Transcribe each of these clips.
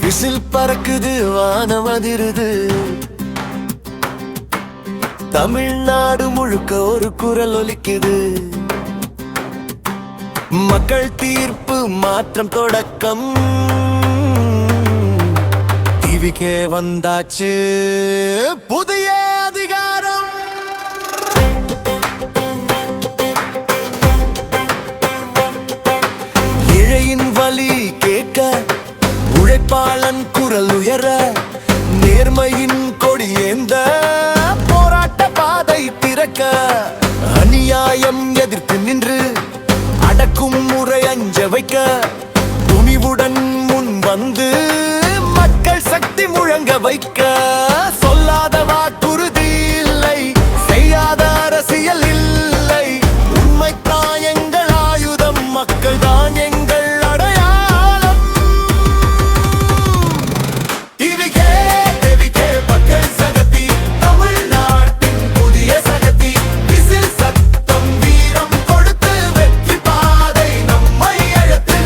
Whistle பறக்குது, வானம் அதிருது. தமிழ்நாடு முழுக்க ஒரு குரல் ஒலிக்குது. மக்கள் தீர்ப்பு, மாற்றம் தொடக்கம். டிவிக்கே வந்தாச்சு புதிய அதிகாரம். இழையின் வலி கேட்க, உழைப்பாளன் குரல் உயர, நேர்மையின் கொடி ஏந்த, போராட்ட பாதை திறக்க, அநியாயம் எதிர்த்து நின்று அடக்கும் முறை அஞ்ச வைக்க, துணிவுடன் முன் வந்து மக்கள் சக்தி முழங்க வைக்க. சொல்லாத வாக்குறுதி இல்லை, செய்யாத அரசியல் இல்லை. உண்மைதான் எங்கள் ஆயுதம், மக்கள் தான் எங்கள் அடையாளம். டிவிக்கே மக்கள் சக்தி, தமிழ்நாட்டின் புதிய சக்தி. விசில் சத்தம், வீரம் கொடுத்து வெற்றி பாதை நம்மை அழைத்து.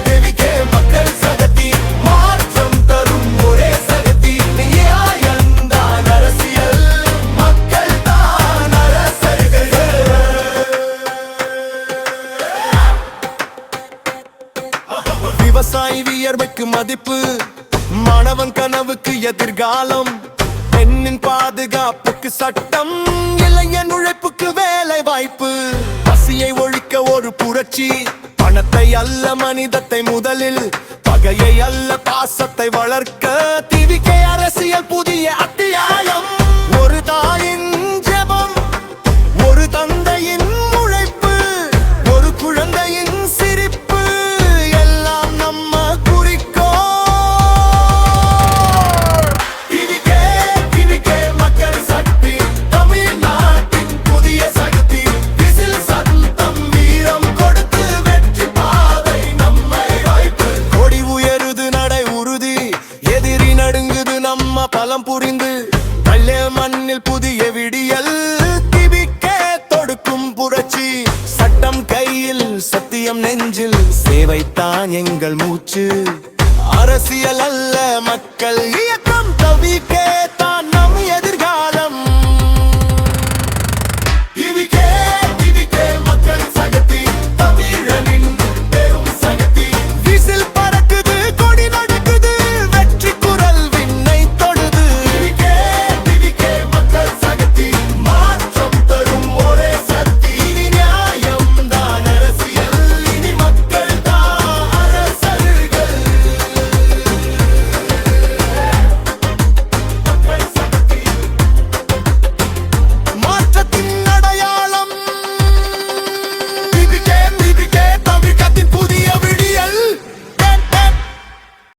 டிவிக்கே மக்கள் சக்தி, மாற்றம் தரும் ஒரே சக்தி. நியாயம்தான் அரசியல், மக்கள் தான் அரசர்கள். விவசாயி வியர்வைக்கு மதிப்பு, மாணவன் கனவுக்கு எதிர்காலம். பெண்ணின் பாதுகாப்புக்கு சட்டம், இளைஞன் உழைப்புக்கு வேலை வாய்ப்பு. பசியை ஒழிக்க ஒரு புரட்சி, பணத்தை அல்ல மனிதத்தை முதலில், பகையை அல்ல பாசத்தை வளர்க்க. டிவிக்கே அரசியல் புதிய அத்தியாயம். ஒரு தாயின் ஜெபம், ஒரு தந்தையின் உழைப்பு, ஒரு குழந்தையின் சிரிப்பு, எல்லாம் நம்ம குறிக்கோள். டிவிக்கே மக்கள் சக்தி, தமிழ்நாட்டின் புதிய சக்தி. விசில் சத்தம், வீரம் கொடுத்து வெற்றி பாதை நம்மை வாய்ப்பு. கொடி உயருது, நடை உறுதி, எதிரி நடுங்குது நம்ம பலம் புரிந்து. பள்ளே மண்ணில் புதிய விடியல், டிவிக்கே தொடுக்கும் புரட்சி. சட்டம் கையில், சத்தியம் நெஞ்சில், சேவைத்தான் எங்கள் மூச்சு. அரசியல் அல்ல மக்கள் இயக்கம், டிவிக்கே தான் நம் எதிர்